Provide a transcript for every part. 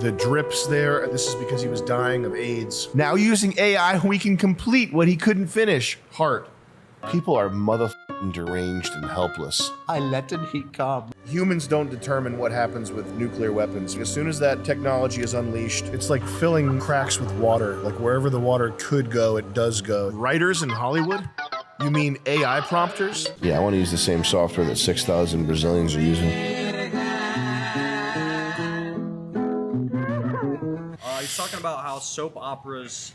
the drips there. This is because he was dying of AIDS. Now using AI, we can complete what he couldn't finish. Heart. People are motherfucking deranged and helpless. I let the heat come. Humans don't determine what happens with nuclear weapons. As soon as that technology is unleashed, it's like filling cracks with water. Like wherever the water could go, it does go. Writers in Hollywood? You mean AI prompters? Yeah, I want to use the same software that 6,000 Brazilians are using. He's talking about how soap operas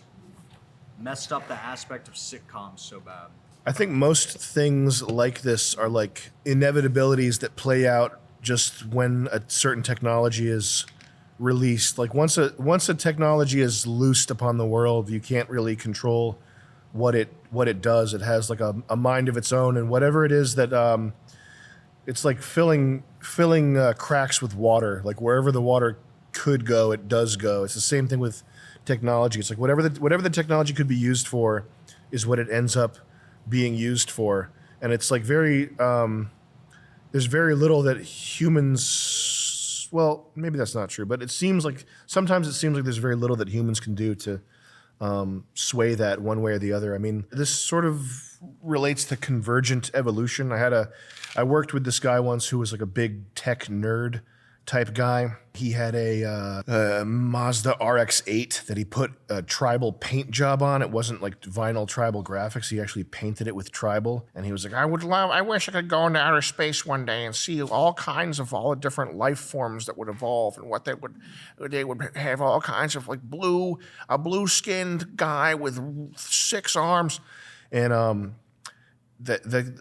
messed up the aspect of sitcoms so bad. I think most things like this are like inevitabilities that play out just when a certain technology is released. Like once a technology is loosed upon the world, you can't really control what it does. It has like a mind of its own, and whatever it is that it's like filling cracks with water. Like wherever the water could go, it does go. It's the same thing with technology. It's like whatever the technology could be used for is what it ends up being used for. And it's like there's very little that humans, well, maybe that's not true, but sometimes it seems like there's very little that humans can do to sway that one way or the other. I mean, this sort of relates to convergent evolution. I worked with this guy once who was like a big tech nerd type guy. He had a Mazda RX-8 that he put a tribal paint job on. It wasn't like vinyl tribal graphics. He actually painted it with tribal. And he was like, I wish I could go into outer space one day and see all the different life forms that would evolve, and what they would have all kinds of like a blue skinned guy with 6 arms. And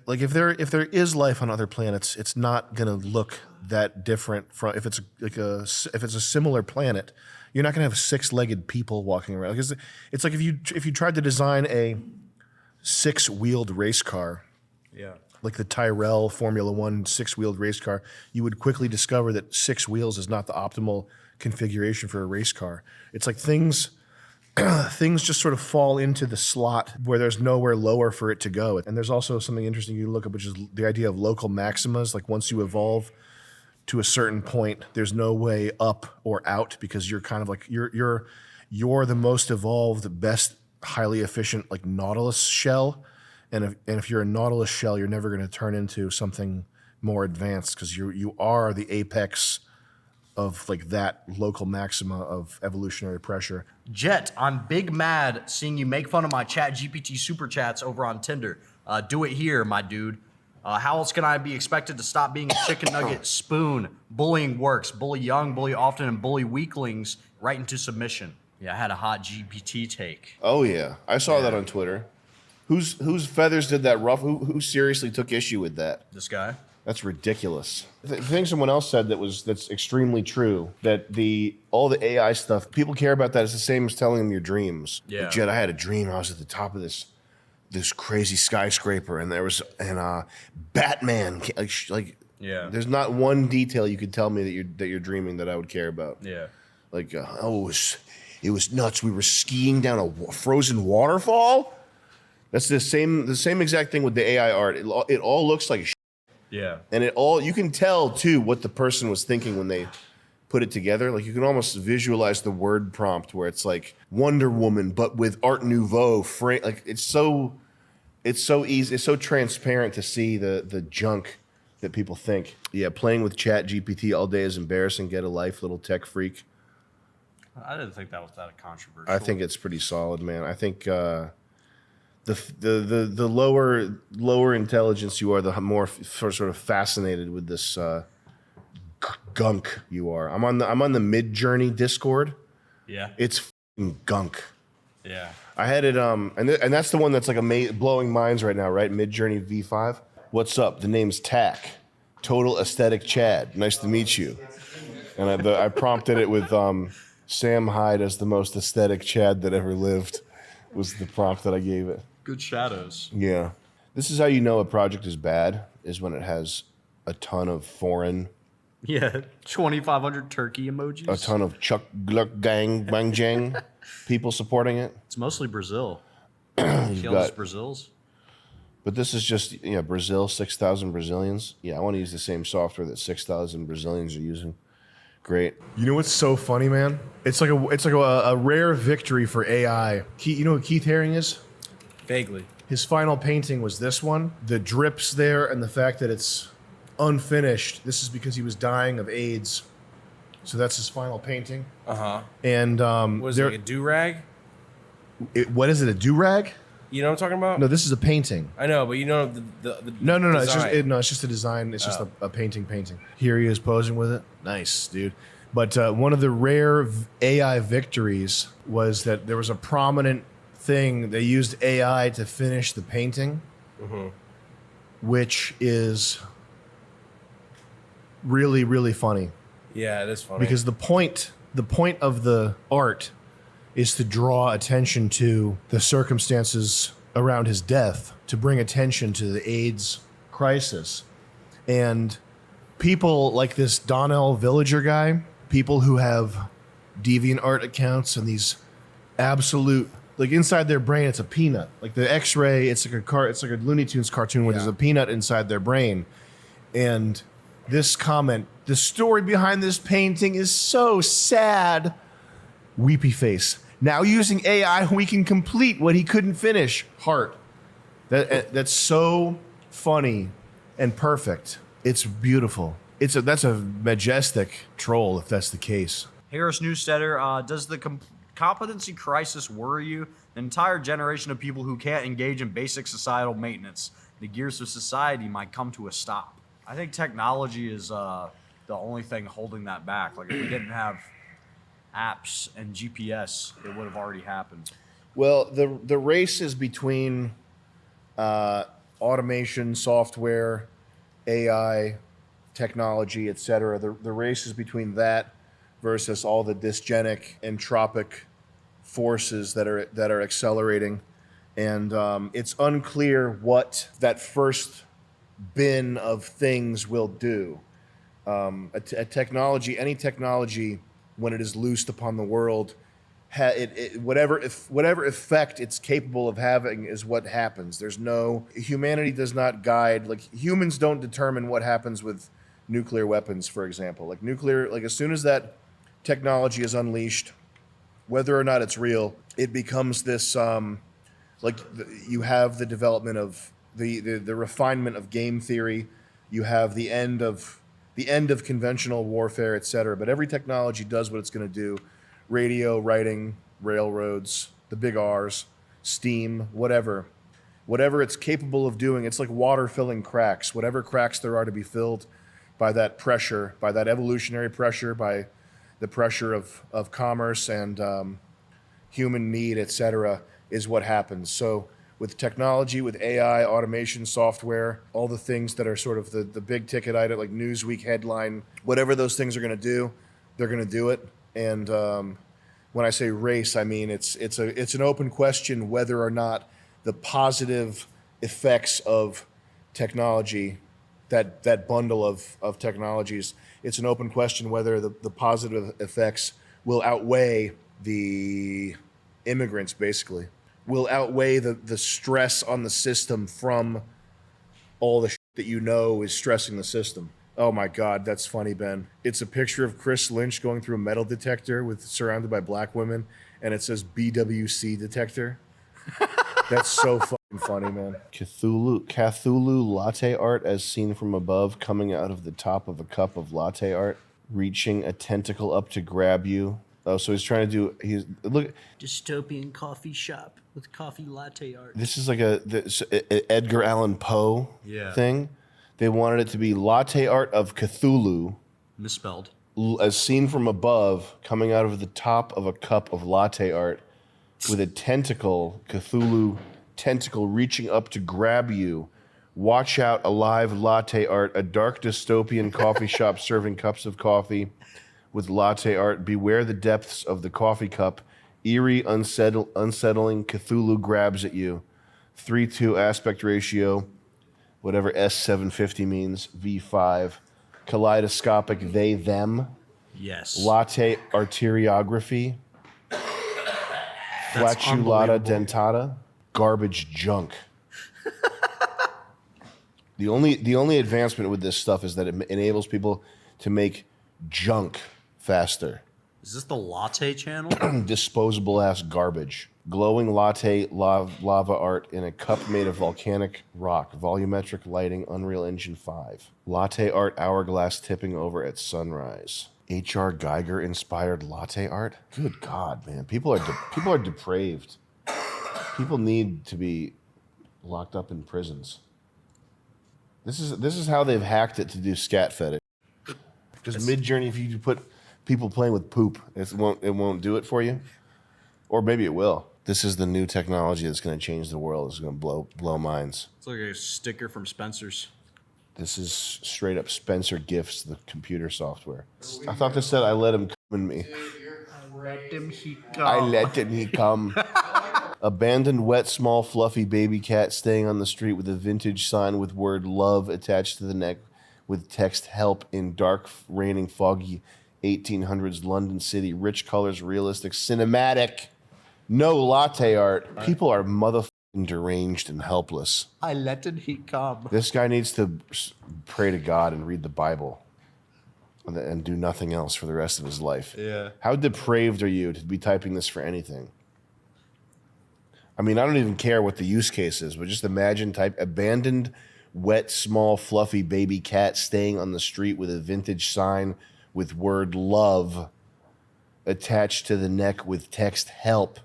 like if there is life on other planets, it's not gonna look that different from if it's a similar planet. You're not gonna have 6-legged people walking around. Because it's like if you tried to design a 6-wheeled race car, yeah, like the Tyrrell Formula One 6-wheeled race car, you would quickly discover that 6 wheels is not the optimal configuration for a race car. It's like things just sort of fall into the slot where there's nowhere lower for it to go. And there's also something interesting you look up, which is the idea of local maximas. Like once you evolve to a certain point, there's no way up or out, because you're kind of like, you're the most evolved, best, highly efficient like Nautilus shell. And if you're a Nautilus shell, you're never going to turn into something more advanced, because you are the apex of like that local maxima of evolutionary pressure. Jet, I'm big mad seeing you make fun of my ChatGPT super chats over on Tinder. Do it here, my dude. How else can I be expected to stop being a chicken nugget spoon? Bullying works. Bully young, bully often, and bully weaklings right into submission. Yeah, I had a hot GPT take. Oh yeah, I saw that on Twitter. Whose feathers did that ruff? Who seriously took issue with that? This guy. That's ridiculous. The thing someone else said that's extremely true, that all the AI stuff, people care about that. It's the same as telling them your dreams. Yeah. Like, Jet, I had a dream. I was at the top of this crazy skyscraper, and Batman. Yeah. There's not one detail you could tell me that you're dreaming that I would care about. Yeah. Like, it was nuts. We were skiing down a frozen waterfall. That's the same exact thing with the AI art. It all looks like. Yeah. And you can tell too what the person was thinking when they put it together. Like you can almost visualize the word prompt where it's like Wonder Woman, but with Art Nouveau frame. Like it's so easy. It's so transparent to see the junk that people think. Yeah, playing with Chat GPT all day is embarrassing. Get a life, little tech freak. I didn't think that was that controversial. I think it's pretty solid, man. I think the lower intelligence you are, the more sort of fascinated with this gunk you are. I'm on the Midjourney Discord. Yeah, it's gunk. Yeah, I had it and that's the one that's like blowing minds right now, right? Midjourney V5. What's up? The name's Tack. Total aesthetic Chad. Nice to meet you. And I prompted it with Sam Hyde as the most aesthetic Chad that ever lived. Was the prompt that I gave it. Good shadows. Yeah. This is how you know a project is bad, is when it has a ton of foreign. Yeah, 2,500 turkey emojis. A ton of Chuck Gluck Gang Bang Jang people supporting it. It's mostly Brazil. Brazils. But this is just, Brazil, 6,000 Brazilians. Yeah, I want to use the same software that 6,000 Brazilians are using. Great. You know what's so funny, man? It's like a rare victory for AI. You know who Keith Haring is? Vaguely. His final painting was this one. The drips there and the fact that it's unfinished. This is because he was dying of AIDS. So that's his final painting. Uh-huh. And Was it like a do-rag? what is it? A do-rag? You know what I'm talking about? No, this is a painting. I know, but you know the No. design. It's just a design. It's just a painting. Here he is posing with it. Nice, dude. But one of the rare AI victories was that there was a prominent thing. They used AI to finish the painting, which is really, really funny. Yeah, it is funny. Because the point of the art is to draw attention to the circumstances around his death, to bring attention to the AIDS crisis. And people like this Donnell Villager guy, people who have DeviantArt accounts and these absolute, like inside their brain, it's a peanut. Like the X-ray, it's like a Looney Tunes cartoon where there's a peanut inside their brain. And this comment, the story behind this painting is so sad. Weepy face. Now using AI, we can complete what he couldn't finish. Heart. That's so funny and perfect. It's beautiful. That's a majestic troll if that's the case. Harris Newsteader, does the competency crisis worry you? An entire generation of people who can't engage in basic societal maintenance. The gears of society might come to a stop. I think technology is the only thing holding that back. Like if we didn't have apps and GPS, it would have already happened. Well, the race is between automation, software, AI, technology, etc. The race is between that versus all the dysgenic, entropic forces that are accelerating, and it's unclear what that first bin of things will do. A technology, any technology, when it is loosed upon the world, whatever effect it's capable of having is what happens. Humanity does not guide, like humans don't determine what happens with nuclear weapons, for example. Like as soon as that technology is unleashed, whether or not it's real, it becomes this, you have the development of the refinement of game theory, you have the end of conventional warfare, etc. But every technology does what it's going to do. Radio, writing, railroads, the big R's, steam, whatever it's capable of doing. It's like water filling cracks. Whatever cracks there are to be filled by that pressure, by that evolutionary pressure, by the pressure of commerce and human need, etc., is what happens. So with technology, with AI, automation, software, all the things that are sort of the big ticket item, like Newsweek headline, whatever those things are going to do, they're going to do it. And when I say race, I mean it's an open question whether or not the positive effects of technology, that bundle of technologies, it's an open question whether the positive effects will outweigh the immigrants, basically. Will outweigh the stress on the system from all the shit that is stressing the system. Oh my God, that's funny, Ben. It's a picture of Chris Lynch going through a metal detector surrounded by black women, and it says BWC detector. That's so fucking funny, man. Cthulhu latte art as seen from above, coming out of the top of a cup of latte art, reaching a tentacle up to grab you. Oh, so he's trying to do. Look. Dystopian coffee shop with coffee latte art. This is like a Edgar Allan Poe thing. They wanted it to be latte art of Cthulhu, Misspelled. as seen from above, coming out of the top of a cup of latte art, with a tentacle, Cthulhu tentacle reaching up to grab you. Watch out! Alive latte art, a dark dystopian coffee shop serving cups of coffee. With latte art, beware the depths of the coffee cup. Eerie, unsettling Cthulhu grabs at you. 3:2 aspect ratio, whatever S750 means, V5. Kaleidoscopic they, them. Yes. Latte arteriography. Flatulata dentata. Garbage junk. The only advancement with this stuff is that it enables people to make junk faster. Is this the latte channel? Disposable ass garbage. Glowing latte lava art in a cup made of volcanic rock. Volumetric lighting, Unreal Engine 5. Latte art hourglass tipping over at sunrise. H.R. Geiger inspired latte art. Good God, man! People are depraved. People need to be locked up in prisons. This is how they've hacked it to do scat fetish. Because Mid-Journey, if you put people playing with poop, it won't do it for you, or maybe it will. This is the new technology that's going to change the world. It's going to blow minds. It's like a sticker from Spencer's. This is straight up Spencer Gifts, the computer software. I thought this said I let him come in me. I let him he come. Abandoned wet small fluffy baby cat staying on the street with a vintage sign with word love attached to the neck with text help in dark raining foggy 1800s London city. Rich colors, realistic, cinematic. No latte art. People are motherfucking deranged and helpless. I let he come. This guy needs to pray to God and read the Bible and do nothing else for the rest of his life. Yeah. How depraved are you to be typing this for anything? I mean, I don't even care what the use case is, but just imagine type abandoned, wet, small, fluffy baby cat staying on the street with a vintage sign with word love attached to the neck with text help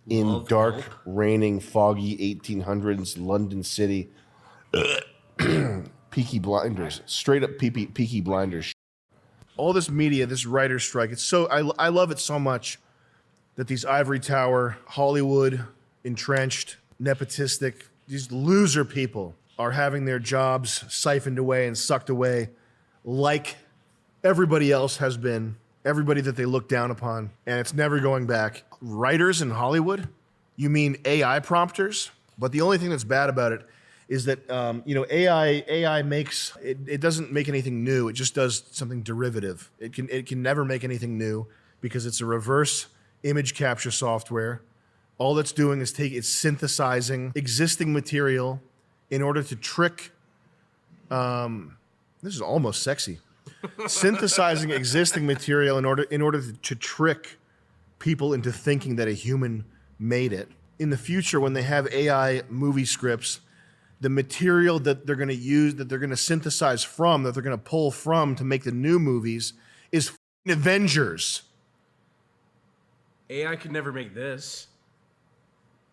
in Love dark, help? raining, foggy 1800s London city. Peaky Blinders. Straight up Peaky Blinders. All this media, this writer's strike, it's so I love it so much that these ivory tower, Hollywood, entrenched, nepotistic, these loser people are having their jobs siphoned away and sucked away like everybody else has been, everybody that they look down upon, and it's never going back. Writers in Hollywood? You mean AI prompters? But the only thing that's bad about it is that AI makes it doesn't make anything new. It just does something derivative. It can never make anything new because it's a reverse image capture software. All that's doing is it's synthesizing existing material in order to trick. This is almost sexy. Synthesizing existing material in order to trick people into thinking that a human made it. In the future, when they have AI movie scripts, the material that they're going to use, that they're going to synthesize from, that they're going to pull from to make the new movies is Avengers. AI could never make this.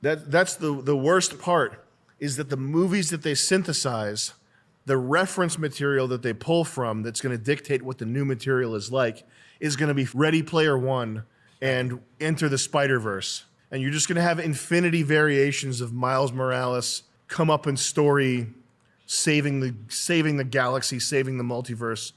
That's the worst part, is that the movies that they synthesize, the reference material that they pull from that's going to dictate what the new material is like, is going to be Ready Player One and Enter the Spider-Verse. And you're just going to have infinity variations of Miles Morales come up in story, saving the galaxy, saving the multiverse.